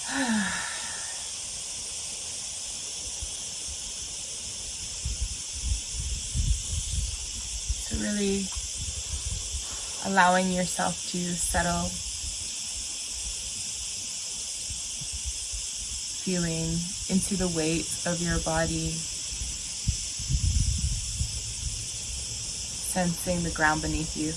So really allowing yourself to settle, feeling into the weight of your body, sensing the ground beneath you.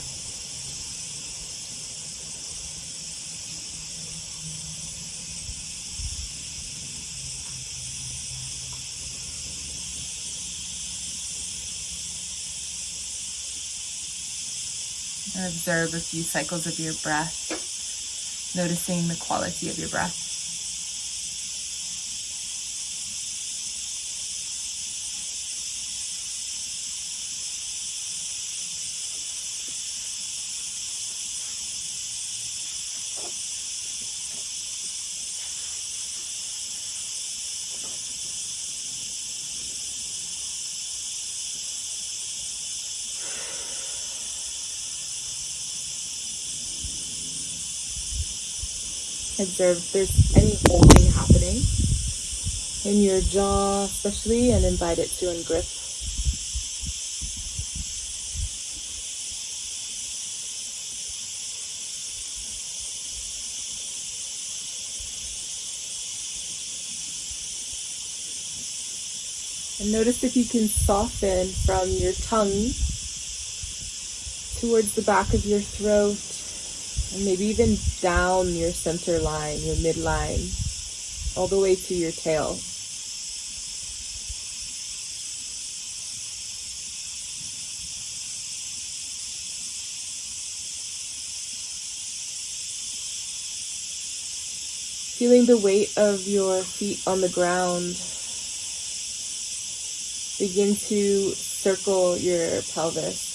And observe a few cycles of your breath, noticing the quality of your breath. Observe if there's any holding happening in your jaw especially, and invite it to ungrip. And notice if you can soften from your tongue towards the back of your throat, and maybe even down your center line, your midline, all the way to your tail. Feeling the weight of your feet on the ground. Begin to circle your pelvis.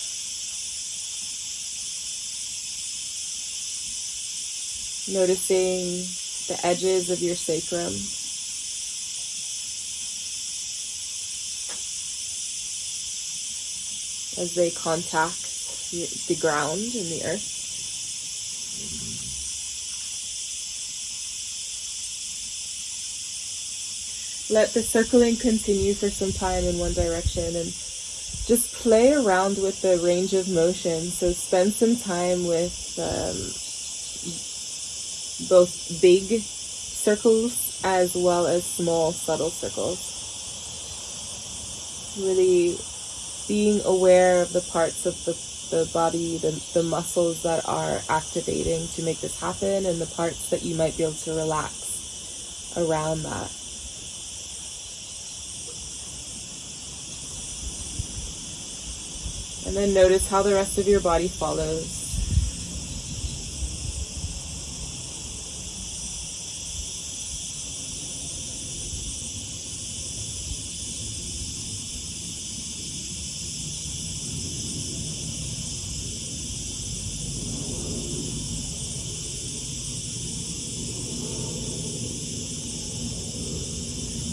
Noticing the edges of your sacrum. As they contact the ground and the earth. Let the circling continue for some time in one direction, and just play around with the range of motion. So spend some time with both big circles as well as small, subtle circles. Really being aware of the parts of the body, the muscles that are activating to make this happen, and the parts that you might be able to relax around that. And then notice how the rest of your body follows.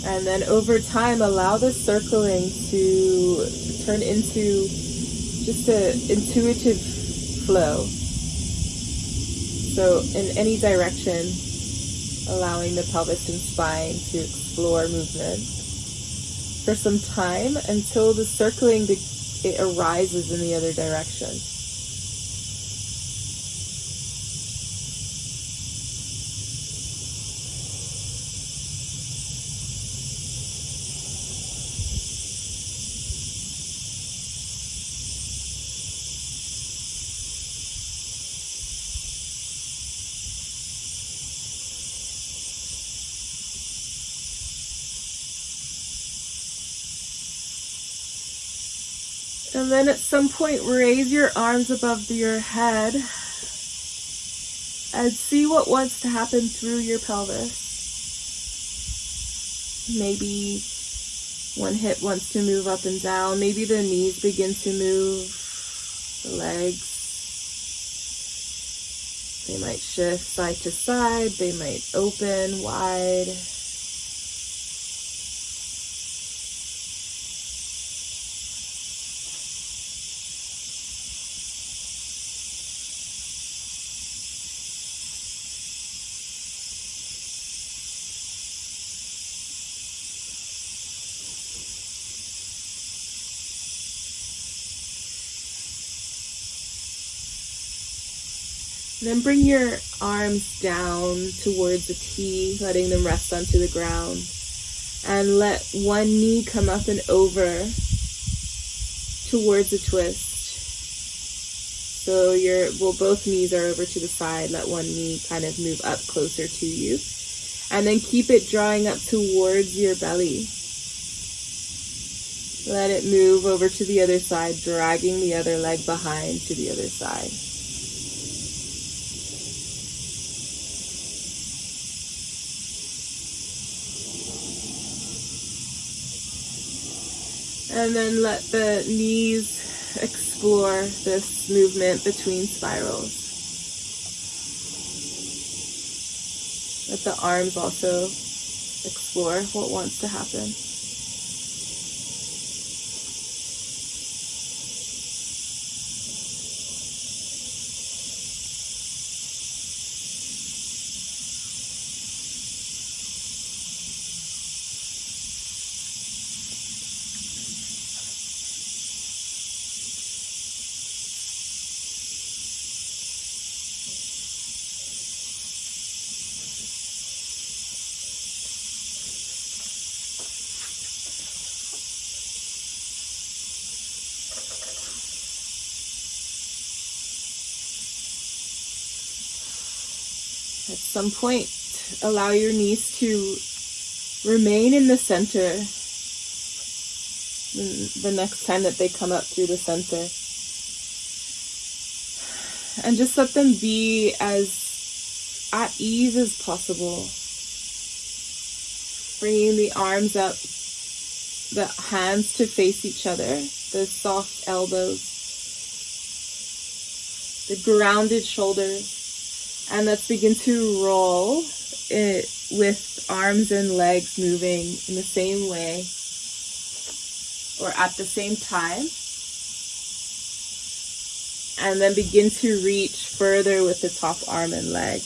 And then over time, allow the circling to turn into just an intuitive flow. So in any direction, allowing the pelvis and spine to explore movement for some time until the circling, it arises in the other direction. And then at some point, raise your arms above your head and see what wants to happen through your pelvis. Maybe one hip wants to move up and down. Maybe the knees begin to move, the legs. They might shift side to side. They might open wide. Then bring your arms down towards a T, letting them rest onto the ground. And let one knee come up and over towards a twist. So both knees are over to the side. Let one knee kind of move up closer to you. And then keep it drawing up towards your belly. Let it move over to the other side, dragging the other leg behind to the other side. And then let the knees explore this movement between spirals. Let the arms also explore what wants to happen. At some point, allow your knees to remain in the center the next time that they come up through the center. And just let them be as at ease as possible. Bringing the arms up, the hands to face each other, the soft elbows, the grounded shoulders. And let's begin to roll it with arms and legs moving in the same way or at the same time. And then begin to reach further with the top arm and leg.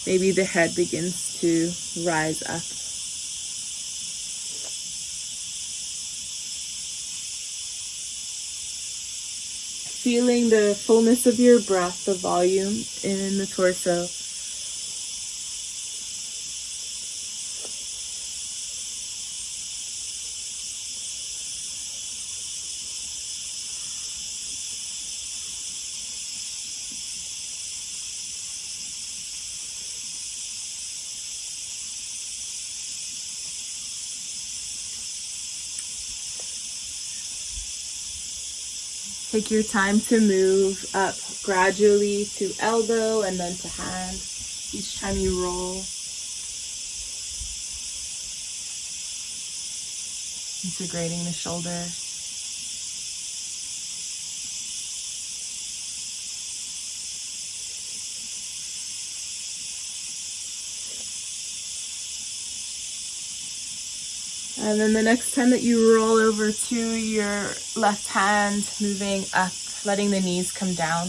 Maybe the head begins to rise up. Feeling the fullness of your breath, the volume in the torso. Take your time to move up gradually to elbow and then to hand each time you roll. Integrating the shoulder. And then the next time that you roll over to your left hand, moving up, letting the knees come down.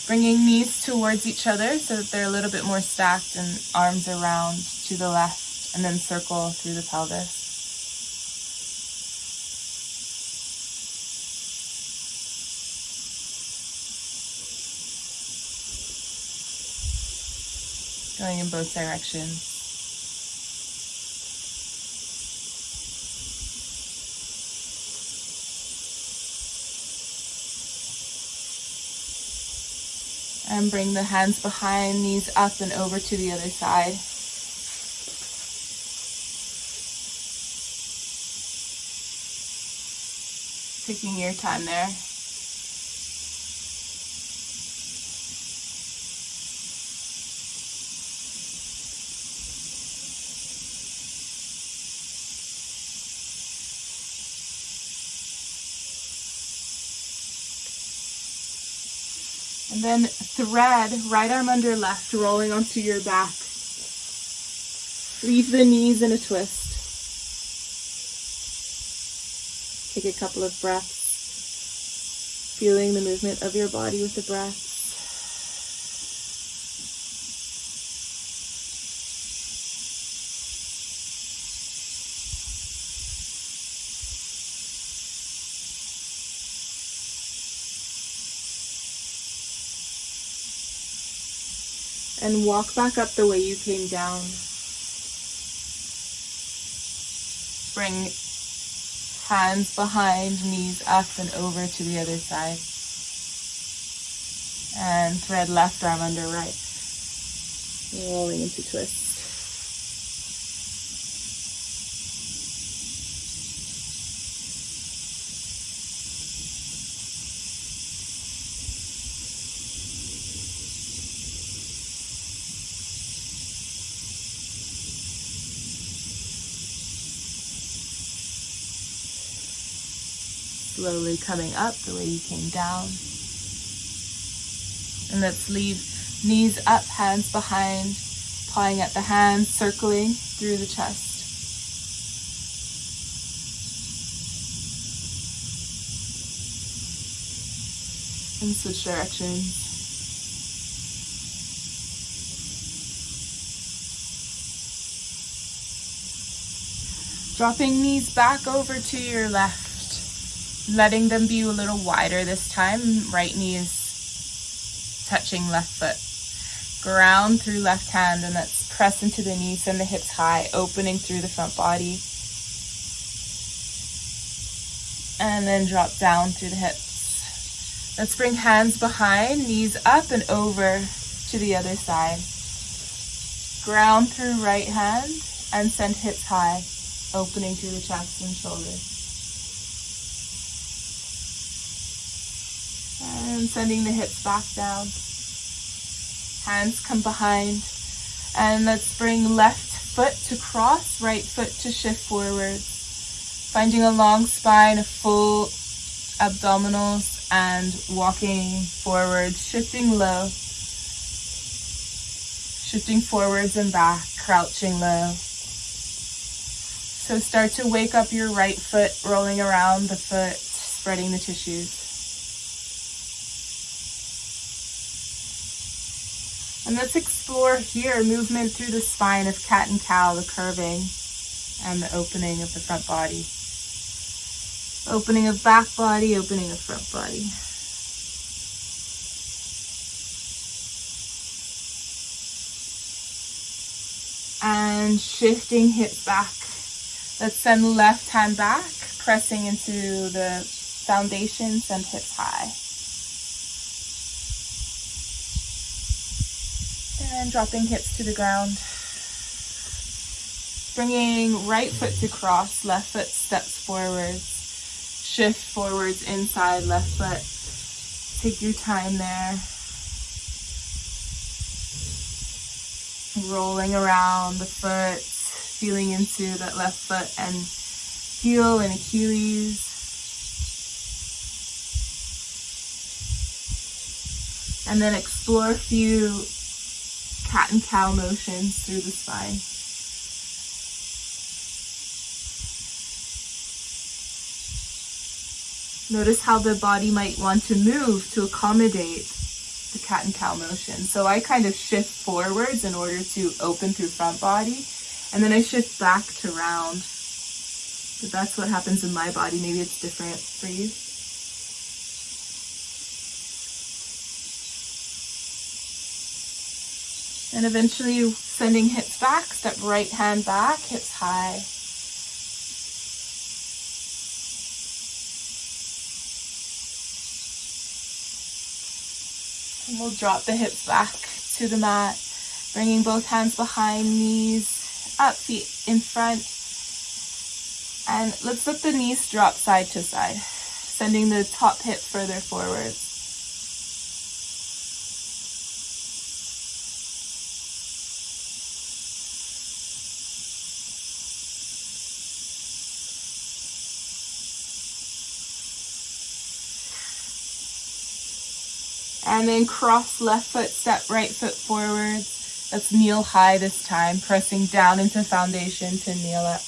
Bringing knees towards each other so that they're a little bit more stacked and arms around to the left, and then circle through the pelvis. Going in both directions. And bring the hands behind, knees up and over to the other side. Taking your time there. And then thread, right arm under left, rolling onto your back. Leave the knees in a twist. Take a couple of breaths, feeling the movement of your body with the breath. And walk back up the way you came down. Bring hands behind, knees up and over to the other side. And thread left arm under right. Rolling into twist. Slowly coming up the way you came down. And let's leave knees up, hands behind, pawing at the hands, circling through the chest. And switch directions. Dropping knees back over to your left. Letting them be a little wider this time. Right knee is touching left foot. Ground through left hand, and let's press into the knees, send the hips high, opening through the front body. And then drop down through the hips. Let's bring hands behind, knees up and over to the other side. Ground through right hand and send hips high, opening through the chest and shoulders. And sending the hips back down. Hands come behind. And let's bring left foot to cross, right foot to shift forwards. Finding a long spine, a full abdominals, and walking forward, shifting low. Shifting forwards and back, crouching low. So start to wake up your right foot, rolling around the foot, spreading the tissues. And let's explore here movement through the spine of cat and cow, the curving and the opening of the front body. Opening of back body, opening of front body. And shifting hips back. Let's send left hand back, pressing into the foundation, send hips high. And dropping hips to the ground. Bringing right foot to cross, left foot steps forwards. Shift forwards inside, left foot. Take your time there. Rolling around the foot, feeling into that left foot and heel and Achilles. And then explore a few cat and cow motions through the spine. Notice how the body might want to move to accommodate the cat and cow motion. So I kind of shift forwards in order to open through front body, and then I shift back to round. But that's what happens in my body. Maybe it's different for you. And eventually sending hips back, step right hand back, hips high. And we'll drop the hips back to the mat, bringing both hands behind, knees up, feet in front. And let's let the knees drop side to side, sending the top hip further forward. And then cross left foot, step right foot forwards. Let's kneel high this time, pressing down into foundation to kneel up.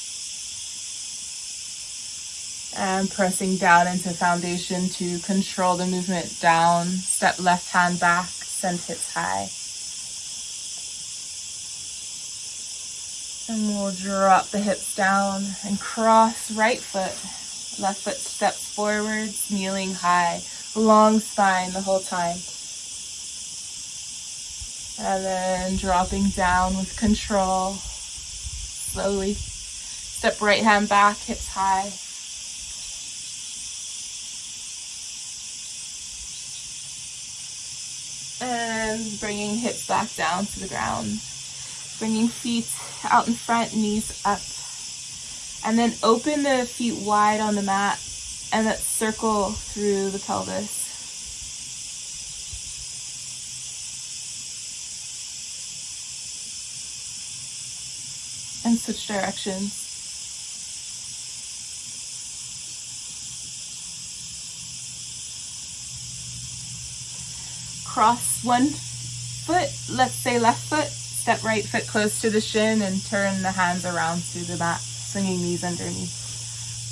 And pressing down into foundation to control the movement down. Step left hand back, send hips high. And we'll drop the hips down and cross right foot. Left foot steps forwards, kneeling high. Long spine the whole time. And then dropping down with control. Slowly. Step right hand back, hips high. And bringing hips back down to the ground. Bringing feet out in front, knees up. And then open the feet wide on the mat and let's circle through the pelvis. And switch directions. Cross one foot, let's say left foot, step right foot close to the shin and turn the hands around to the mat, swinging knees underneath,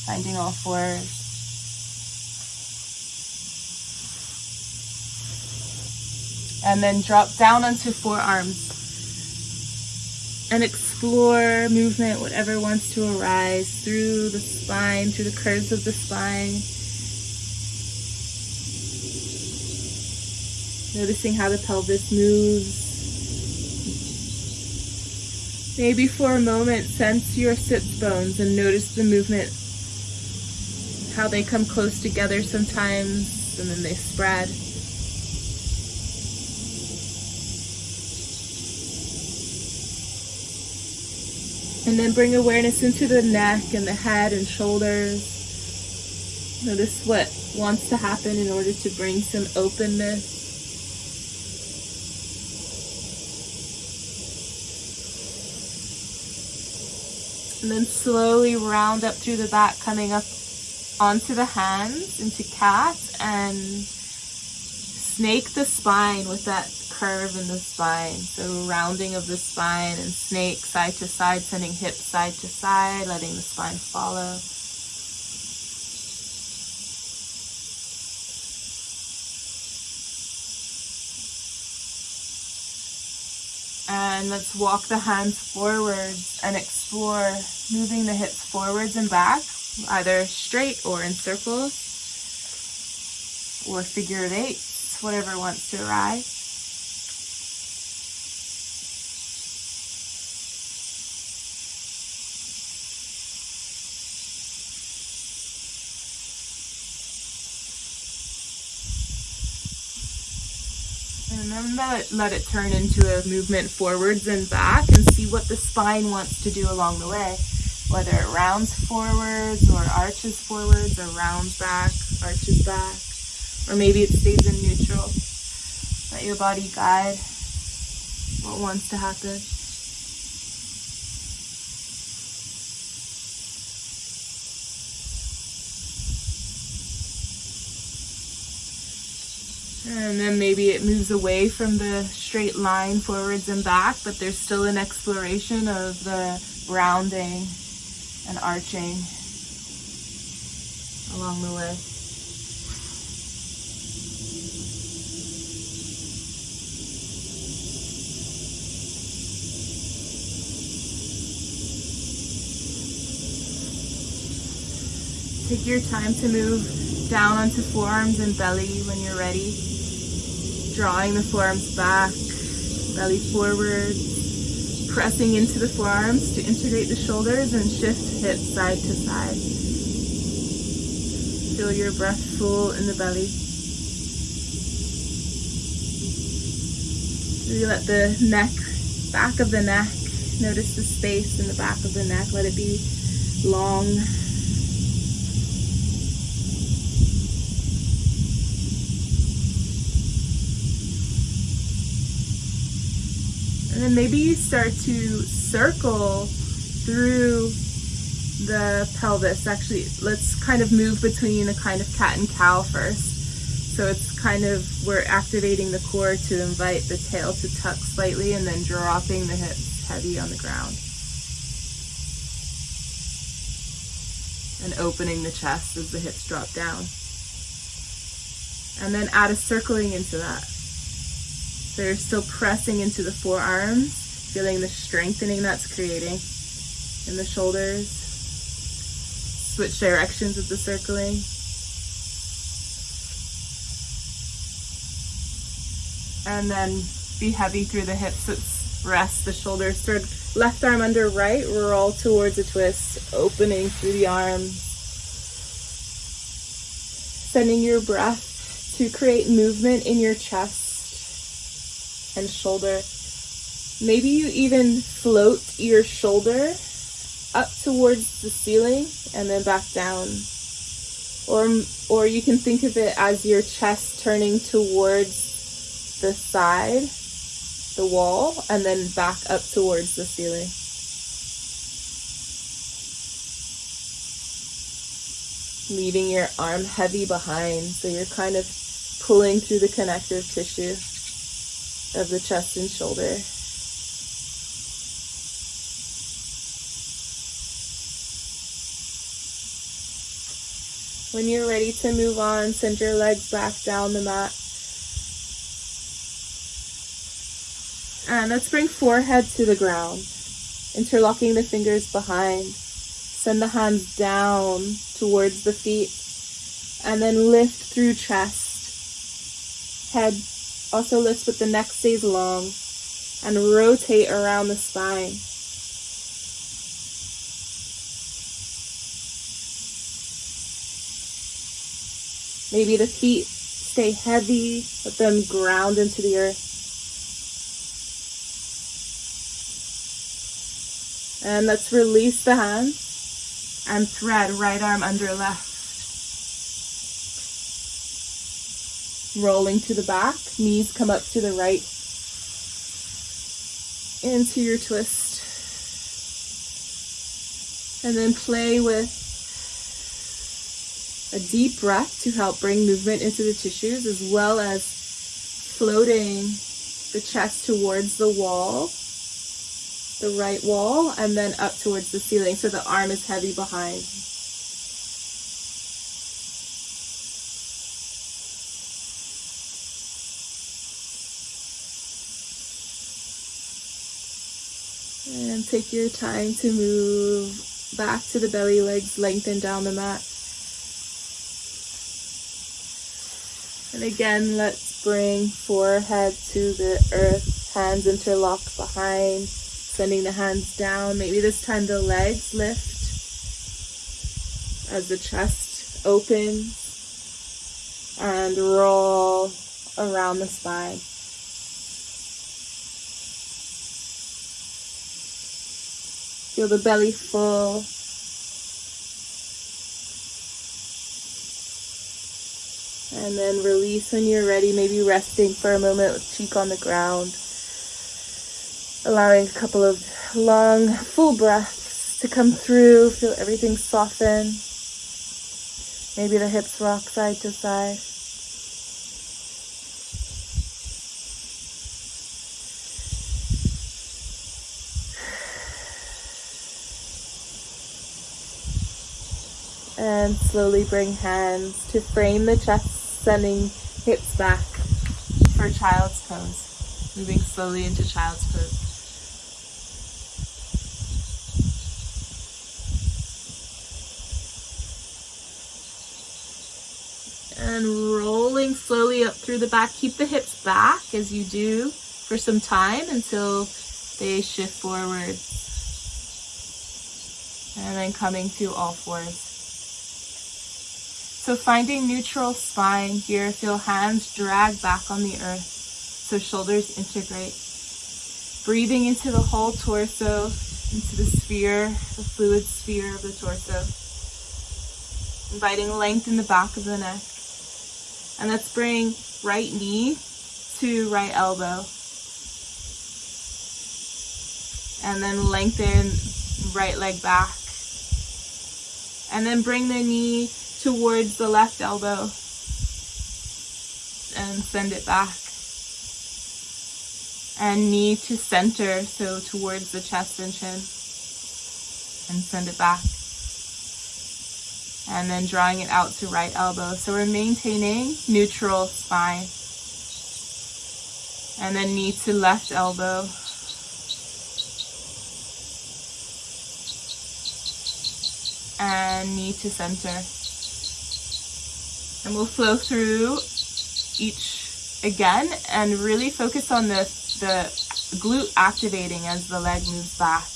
finding all fours. And then drop down onto forearms and explore movement, whatever wants to arise through the spine, through the curves of the spine. Noticing how the pelvis moves. Maybe for a moment, sense your sits bones and notice the movement, how they come close together sometimes and then they spread. And then bring awareness into the neck and the head and shoulders. Notice what wants to happen in order to bring some openness. And then slowly round up through the back, coming up onto the hands, into cat, and snake the spine with that curve in the spine. So rounding of the spine and snake side to side, sending hips side to side, letting the spine follow. And let's walk the hands forwards and explore moving the hips forwards and back, either straight or in circles, or figure of eights, whatever wants to arise. And then let it turn into a movement forwards and back and see what the spine wants to do along the way. Whether it rounds forwards or arches forwards or rounds back, arches back, or maybe it stays in neutral. Let your body guide what wants to happen. And then maybe it moves away from the straight line forwards and back, but there's still an exploration of the rounding and arching along the way. Take your time to move down onto forearms and belly when you're ready. Drawing the forearms back, belly forward, pressing into the forearms to integrate the shoulders and shift hips side to side. Feel your breath full in the belly. Really let the neck, back of the neck, notice the space in the back of the neck. Let it be long. And then maybe you start to circle through the pelvis. Actually, let's kind of move between a kind of cat and cow first. So it's kind of, we're activating the core to invite the tail to tuck slightly and then dropping the hips heavy on the ground. And opening the chest as the hips drop down. And then add a circling into that. So you're still pressing into the forearms, feeling the strengthening that's creating in the shoulders. Switch directions with the circling. And then be heavy through the hips. Let's rest the shoulders. Thread left arm under right, roll towards a twist, opening through the arms. Sending your breath to create movement in your chest and shoulder. Maybe you even float your shoulder up towards the ceiling and then back down. Or you can think of it as your chest turning towards the side, the wall, and then back up towards the ceiling. Leaving your arm heavy behind, so you're kind of pulling through the connective tissue of the chest and shoulder. When you're ready to move on, send your legs back down the mat. And let's bring forehead to the ground, interlocking the fingers behind. Send the hands down towards the feet, and then lift through chest. Head also lifts, but the neck stays long, and rotate around the spine. Maybe the feet stay heavy, let them ground into the earth. And let's release the hands and thread right arm under left. Rolling to the back, knees come up to the right. Into your twist. And then play with a deep breath to help bring movement into the tissues, as well as floating the chest towards the wall, the right wall, and then up towards the ceiling, so the arm is heavy behind. And take your time to move back to the belly, legs lengthen down the mat. And again, let's bring forehead to the earth, hands interlocked behind, sending the hands down. Maybe this time the legs lift as the chest opens, and roll around the spine. Feel the belly full. And then release when you're ready, maybe resting for a moment with cheek on the ground. Allowing a couple of long, full breaths to come through. Feel everything soften. Maybe the hips rock side to side. And slowly bring hands to frame the chest, sending hips back for child's pose. Moving slowly into child's pose. And rolling slowly up through the back. Keep the hips back as you do for some time until they shift forward. And then coming to all fours. So finding neutral spine here, feel hands drag back on the earth so shoulders integrate. Breathing into the whole torso, into the sphere, the fluid sphere of the torso. Inviting length in the back of the neck. And let's bring right knee to right elbow. And then lengthen right leg back. And then bring the knee towards the left elbow and send it back. And knee to center, so towards the chest and chin, and send it back. And then drawing it out to right elbow. So we're maintaining neutral spine. And then knee to left elbow. And knee to center. And we'll flow through each again and really focus on the the glute activating as the leg moves back.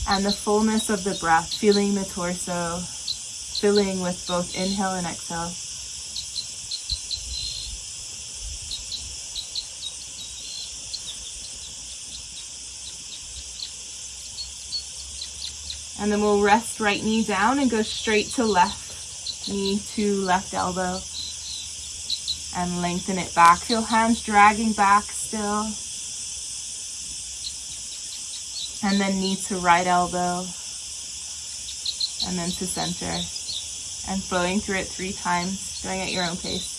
And the fullness of the breath, feeling the torso, filling with both inhale and exhale. And then we'll rest right knee down and go straight to left knee to left elbow. And lengthen it back. Feel hands dragging back still. And then knee to right elbow. And then to center. And flowing through it 3 times, going at your own pace.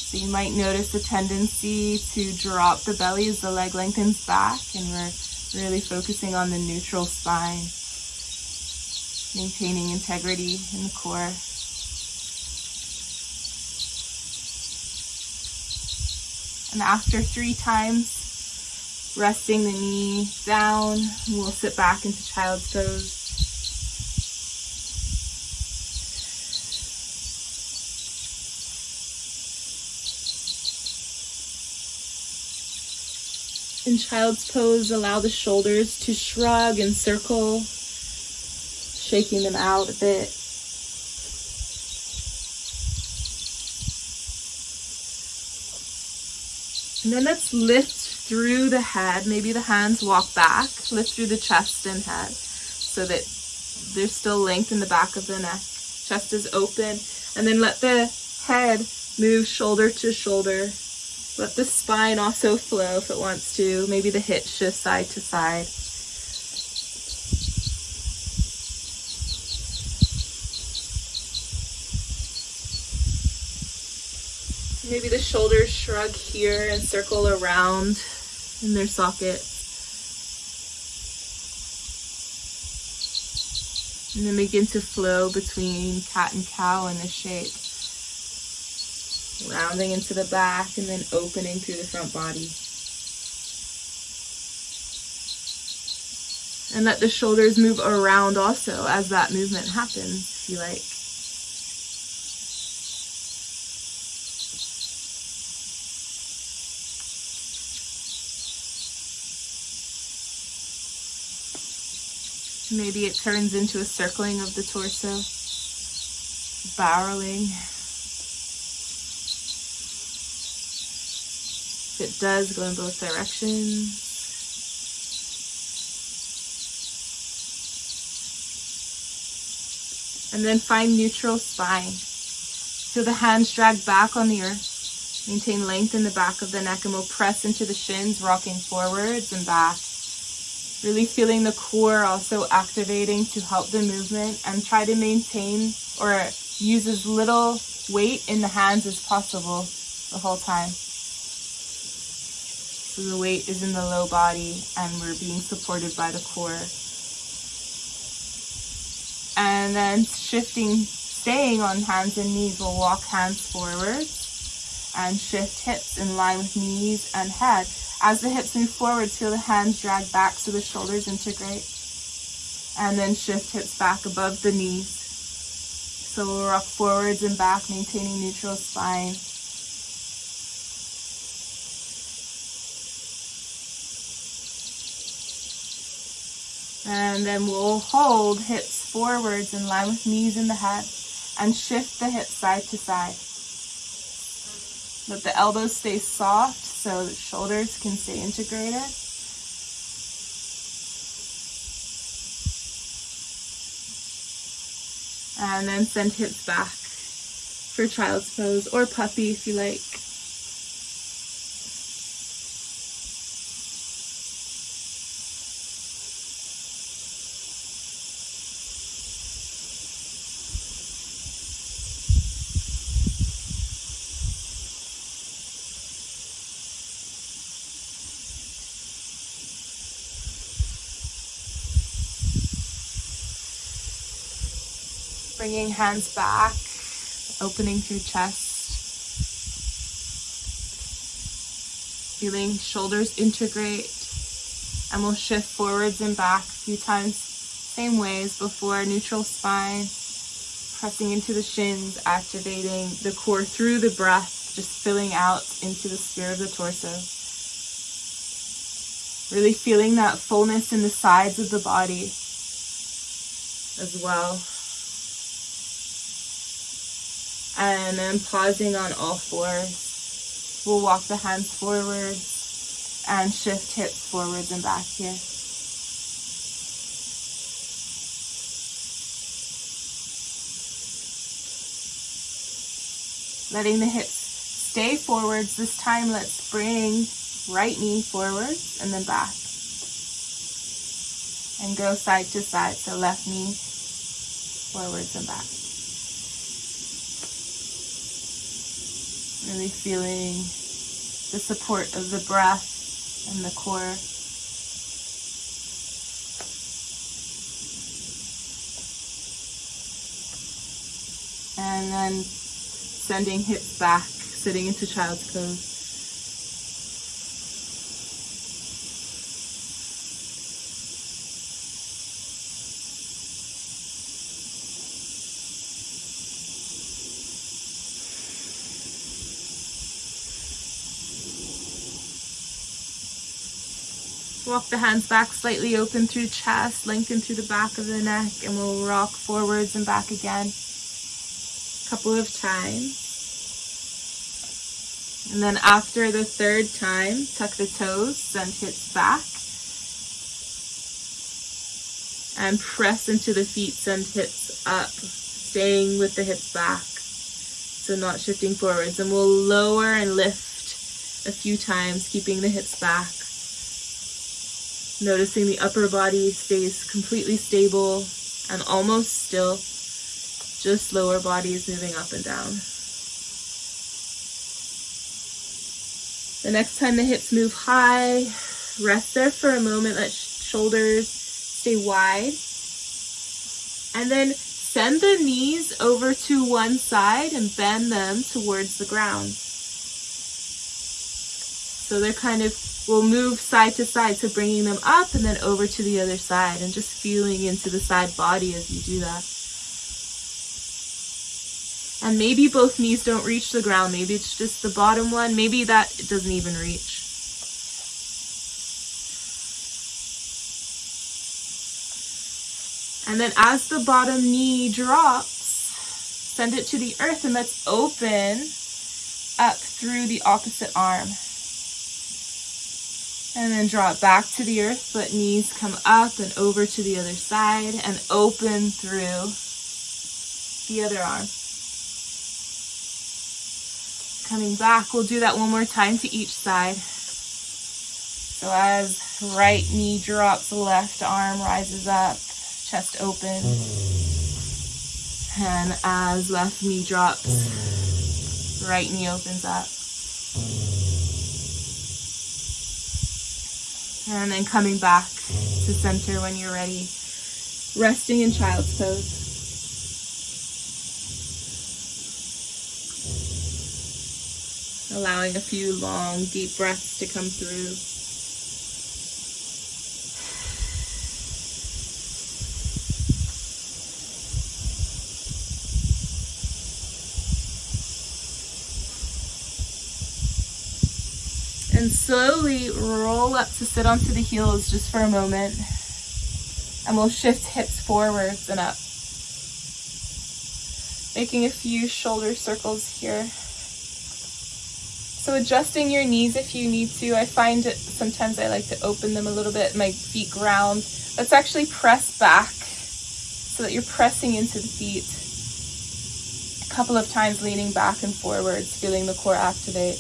So you might notice a tendency to drop the belly as the leg lengthens back, and we're really focusing on the neutral spine, maintaining integrity in the core. And after 3 times, resting the knee down, we'll sit back into child's pose. In child's pose, allow the shoulders to shrug and circle, shaking them out a bit. And then let's lift through the head. Maybe the hands walk back. Lift through the chest and head so that there's still length in the back of the neck. Chest is open. And then let the head move shoulder to shoulder. Let the spine also flow if it wants to. Maybe the hips shift side to side. Maybe the shoulders shrug here and circle around in their socket. And then begin to flow between cat and cow in this shape. Rounding into the back and then opening through the front body. And let the shoulders move around also as that movement happens, if you like. Maybe it turns into a circling of the torso, barreling. If it does, go in both directions. And then find neutral spine. Feel the hands drag back on the earth. Maintain length in the back of the neck, and we'll press into the shins, rocking forwards and back. Really feeling the core also activating to help the movement, and try to maintain or use as little weight in the hands as possible the whole time. So the weight is in the low body and we're being supported by the core. And then staying on hands and knees, we'll walk hands forward and shift hips in line with knees and head. As the hips move forward, feel the hands drag back so the shoulders integrate. And then shift hips back above the knees. So we'll rock forwards and back, maintaining neutral spine. And then we'll hold hips forwards in line with knees in the head and shift the hips side to side. Let the elbows stay soft so the shoulders can stay integrated. And then send hips back for child's pose or puppy if you like. Bringing hands back, opening through chest. Feeling shoulders integrate. And we'll shift forwards and back a few times, same way as before. Neutral spine, Pressing into the shins, activating the core through the breath, just filling out into the sphere of the torso. Really feeling that fullness in the sides of the body as well. And then pausing on all fours. We'll walk the hands forwards and shift hips forwards and back here. Letting the hips stay forwards. This time, let's bring right knee forwards and then back. And go side to side. So left knee forwards and back. Really feeling the support of the breath and the core. And then sending hips back, sitting into child's pose. Walk the hands back, slightly open through chest, lengthen through the back of the neck, and we'll rock forwards and back again. A couple of times. And then after the third time, tuck the toes, send hips back. And press into the feet, send hips up, staying with the hips back. So not shifting forwards. And we'll lower and lift a few times, keeping the hips back. Noticing the upper body stays completely stable and almost still. Just lower body is moving up and down. The next time the hips move high, rest there for a moment. Let shoulders stay wide. And then send the knees over to one side and bend them towards the ground. So they're kind of, we'll move side to side, so bringing them up and then over to the other side and just feeling into the side body as you do that. And maybe both knees don't reach the ground. Maybe it's just the bottom one. Maybe that it doesn't even reach. And then as the bottom knee drops, send it to the earth and let's open up through the opposite arm. And then draw it back to the earth. Let knees come up and over to the other side and open through the other arm. Coming back, we'll do that one more time to each side. So as right knee drops, left arm rises up, chest open. And as left knee drops, right knee opens up. And then coming back to center when you're ready. Resting in child's pose. Allowing a few long, deep breaths to come through. And slowly roll up to sit onto the heels just for a moment. And we'll shift hips forwards and up. Making a few shoulder circles here. So adjusting your knees if you need to. I find it sometimes I like to open them a little bit, my feet ground. Let's actually press back so that you're pressing into the feet. A couple of times leaning back and forwards, feeling the core activate.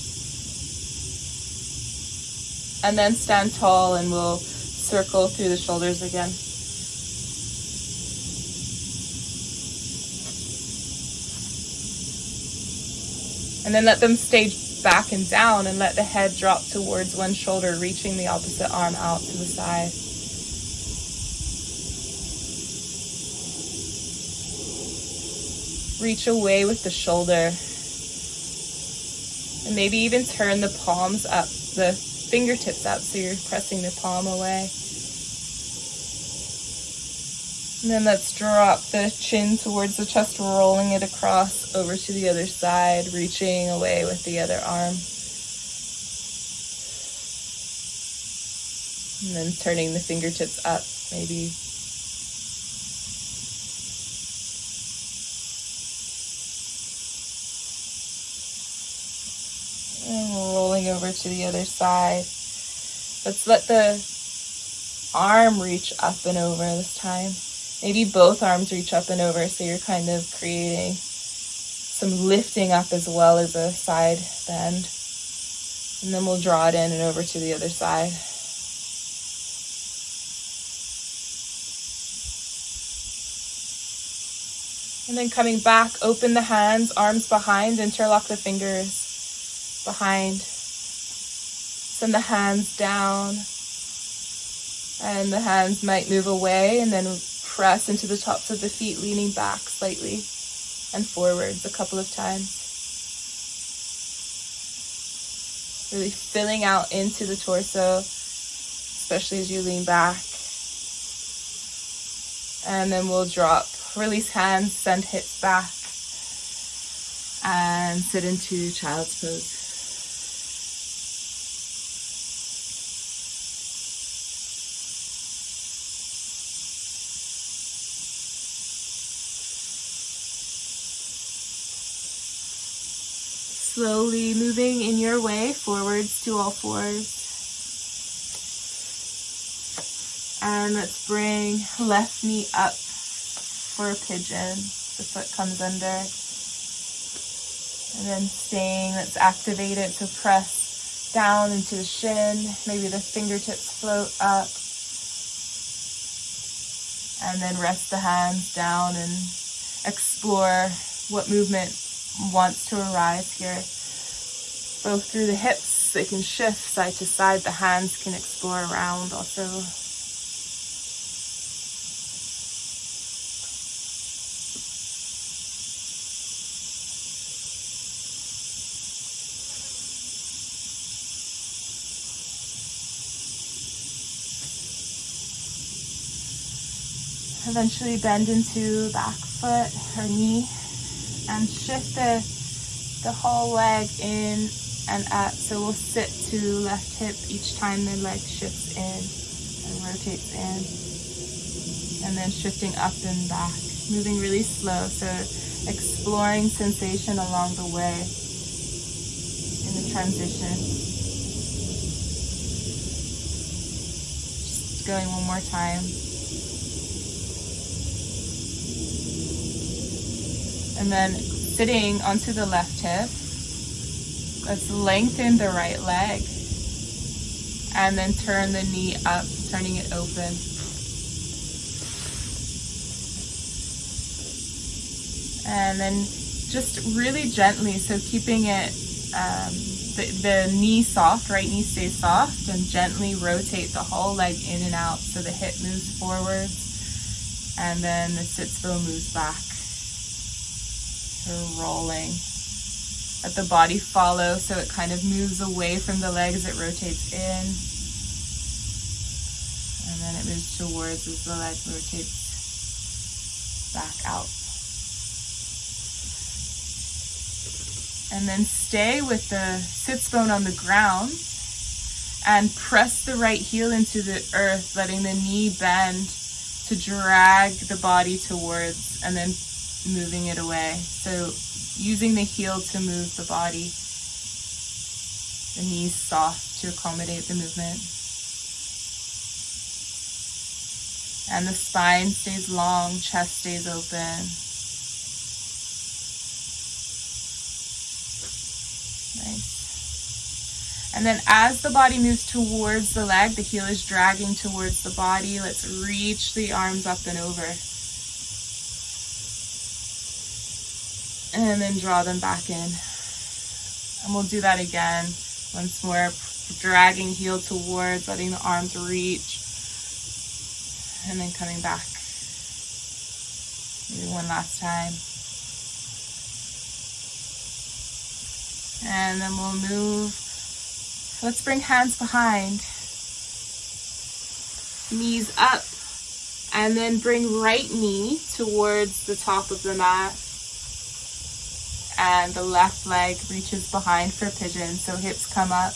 And then stand tall and we'll circle through the shoulders again. And then let them stay back and down and let the head drop towards one shoulder, reaching the opposite arm out to the side. Reach away with the shoulder. And maybe even turn the palms up, the fingertips up, so you're pressing the palm away. And then let's drop the chin towards the chest, rolling it across over to the other side, reaching away with the other arm. And then turning the fingertips up, maybe. And rolling over to the other side. Let's let the arm reach up and over this time. Maybe both arms reach up and over, so you're kind of creating some lifting up as well as a side bend. And then we'll draw it in and over to the other side. And then coming back, open the hands, arms behind, interlock the fingers behind. Send the hands down. And the hands might move away, and then press into the tops of the feet, leaning back slightly and forwards a couple of times. Really filling out into the torso, especially as you lean back. And then we'll drop, release hands, send hips back, and sit into child's pose. Slowly moving in your way forwards to all fours. And let's bring left knee up for a pigeon. The foot comes under. And then staying, let's activate it. So press down into the shin. Maybe the fingertips float up. And then rest the hands down and explore what movement wants to arise here. Both through the hips, they can shift side to side. The hands can explore around also. Eventually bend into back foot or knee. And shift the whole leg in and up. So we'll sit to left hip each time the leg shifts in and rotates in. And then shifting up and back. Moving really slow. So exploring sensation along the way in the transition. Just going one more time. And then sitting onto the left hip, let's lengthen the right leg. And then turn the knee up, turning it open. And then just really gently, so keeping it, the knee soft, right knee stays soft, and gently rotate the whole leg in and out. So the hip moves forwards, and then the sits bones moves back. Rolling. Let the body follow so it kind of moves away from the leg as it rotates in. And then it moves towards as the leg rotates back out. And then stay with the sits bone on the ground and press the right heel into the earth, letting the knee bend to drag the body towards, and then moving it away. So using the heel to move the body, the knees soft to accommodate the movement. And the spine stays long, chest stays open. Nice. And then as the body moves towards the leg, the heel is dragging towards the body. Let's reach the arms up and over. And then draw them back in. And we'll do that again. Once more, dragging heel towards, letting the arms reach. And then coming back. Maybe one last time. And then we'll move. Let's bring hands behind. Knees up. And then bring right knee towards the top of the mat. And the left leg reaches behind for pigeon. So hips come up,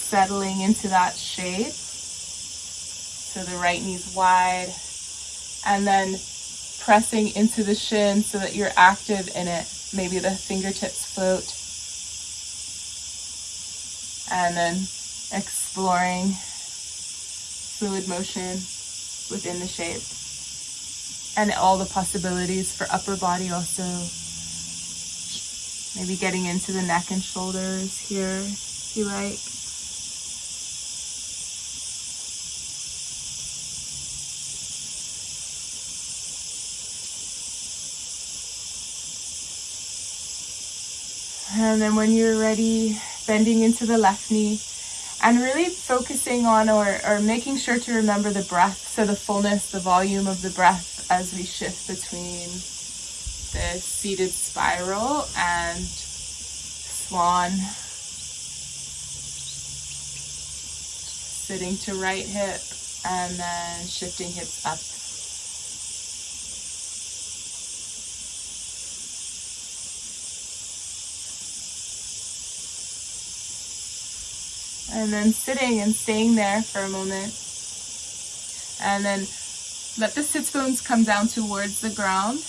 settling into that shape. So the right knee's wide. And then pressing into the shin so that you're active in it. Maybe the fingertips float. And then exploring fluid motion within the shape. And all the possibilities for upper body also. Maybe getting into the neck and shoulders here, if you like. And then when you're ready, bending into the left knee. And really focusing on or making sure to remember the breath. So the fullness, the volume of the breath as we shift between the seated spiral and swan. Sitting to right hip and then shifting hips up. And then sitting and staying there for a moment. And then let the sits bones come down towards the ground.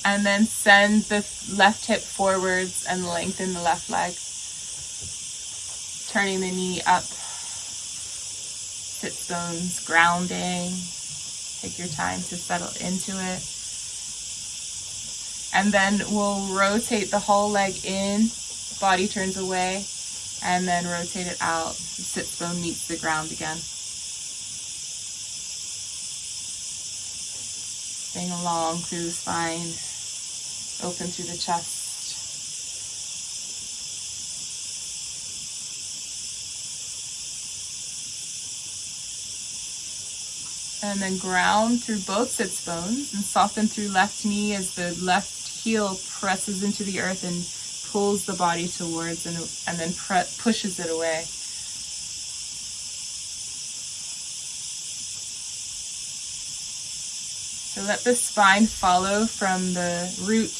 And then send the left hip forwards and lengthen the left leg. Turning the knee up. Sits bones grounding. Take your time to settle into it. And then we'll rotate the whole leg in. Body turns away. And then rotate it out. The sits bone meets the ground again. Staying along through the spine, open through the chest. And then ground through both sits bones and soften through left knee as the left heel presses into the earth and pulls the body towards and then pushes it away. So let the spine follow from the root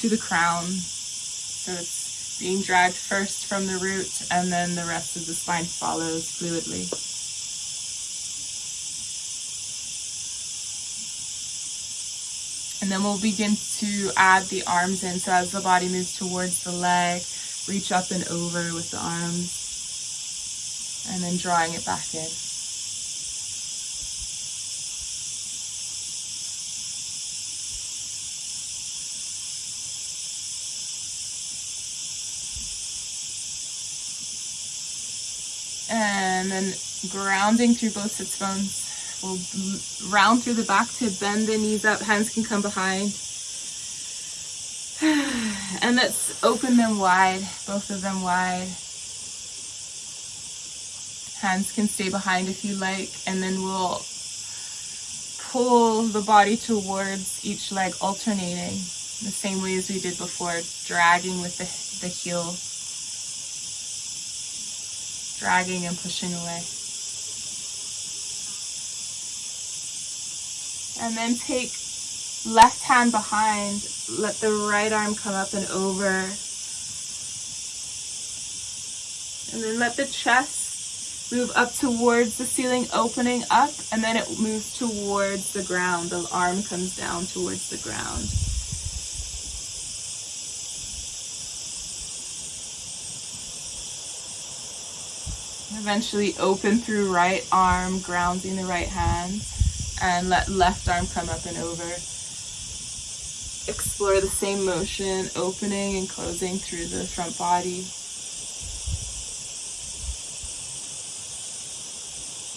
to the crown. So it's being dragged first from the root and then the rest of the spine follows fluidly. And then we'll begin to add the arms in. So as the body moves towards the leg, reach up and over with the arms. And then drawing it back in. And then grounding through both sits bones. We'll round through the back to bend the knees up. Hands can come behind. And let's open them wide, both of them wide. Hands can stay behind if you like. And then we'll pull the body towards each leg, alternating the same way as we did before, dragging with the heel. Dragging and pushing away. And then take left hand behind, let the right arm come up and over. And then let the chest move up towards the ceiling, opening up, and then it moves towards the ground. The arm comes down towards the ground. Eventually open through right arm, grounding the right hand. And let left arm come up and over. Explore the same motion, opening and closing through the front body.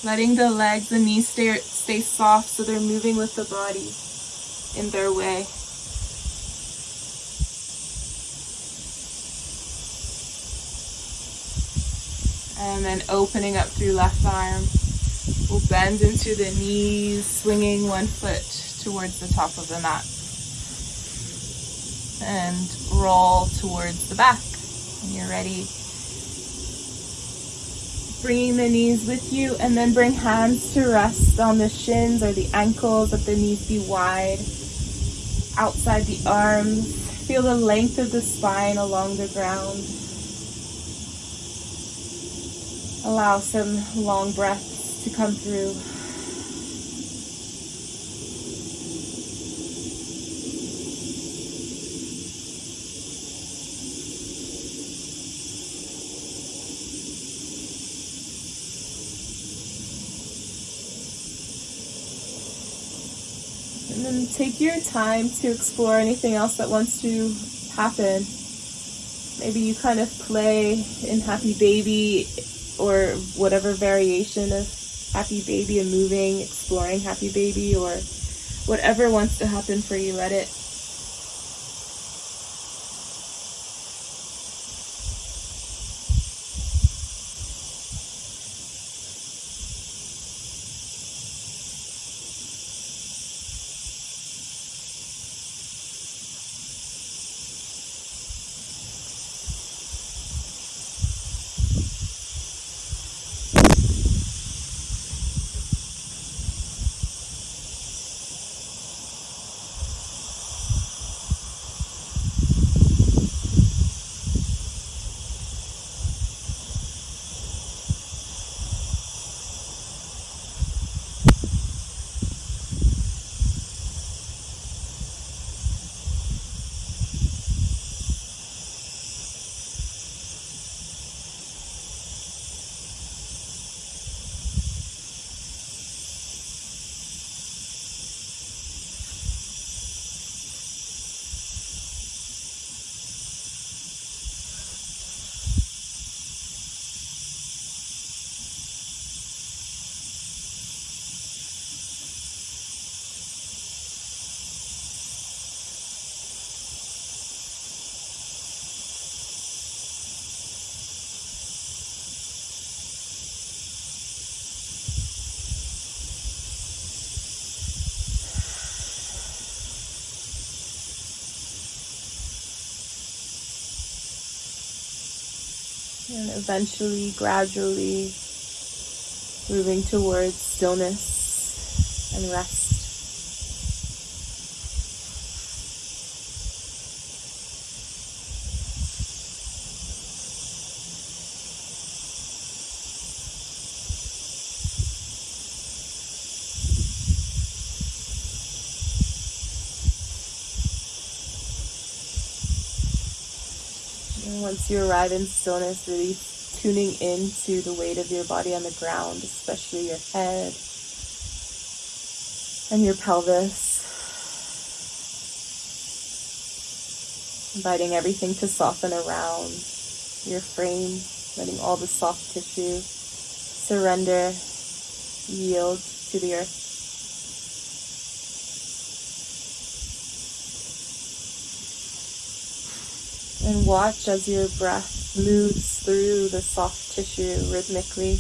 Letting the legs, the knees stay soft so they're moving with the body in their way. And then opening up through left arm. We'll bend into the knees, swinging one foot towards the top of the mat. And roll towards the back. When you're ready, bringing the knees with you, and then bring hands to rest on the shins or the ankles. Let the knees be wide outside the arms. Feel the length of the spine along the ground. Allow some long breaths to come through. And then take your time to explore anything else that wants to happen. Maybe you kind of play in Happy Baby or whatever variation of Happy Baby, and moving, exploring Happy Baby, or whatever wants to happen for you, let it. And eventually, gradually, moving towards stillness and rest. And once you arrive in stillness, really tuning into the weight of your body on the ground, especially your head and your pelvis. Inviting everything to soften around your frame, letting all the soft tissue surrender, yield to the earth. And watch as your breath moves through the soft tissue rhythmically.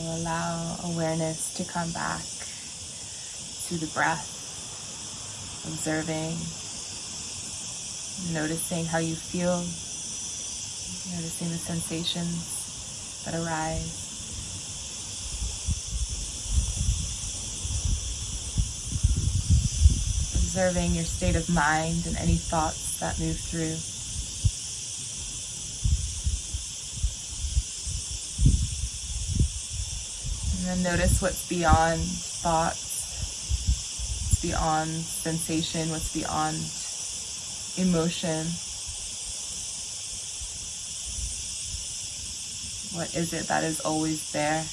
We'll allow awareness to come back to the breath, observing, noticing how you feel, noticing the sensations that arise. Observing your state of mind and any thoughts that move through. And then notice what's beyond thoughts, what's beyond sensation, what's beyond emotion. What is it that is always there?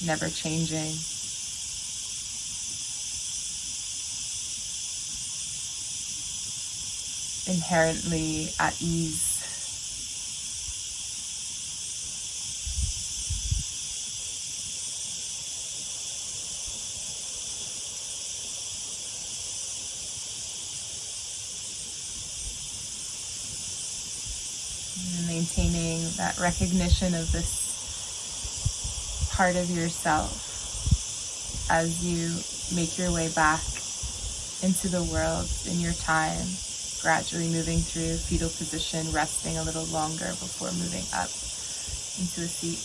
Never changing. Inherently at ease. And maintaining that recognition of this part of yourself as you make your way back into the world in your time, gradually moving through fetal position, resting a little longer before moving up into a seat.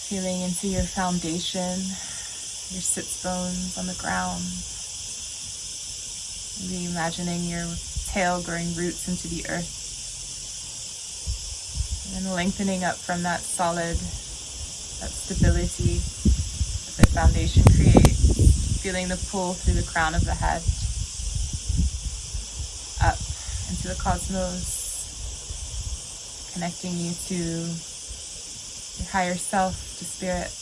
Feeling into your foundation, your sits bones on the ground. Maybe imagining your tail growing roots into the earth. And then lengthening up from that solid, that stability that the foundation creates. Feeling the pull through the crown of the head. Up into the cosmos. Connecting you to your higher self, to spirit.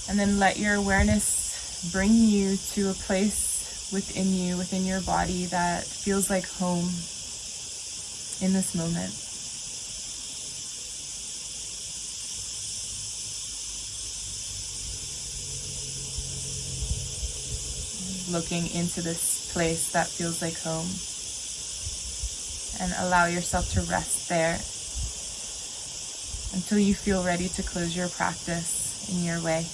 And then let your awareness bring you to a place within you, within your body that feels like home in this moment. Looking into this place that feels like home, and allow yourself to rest there until you feel ready to close your practice in your way.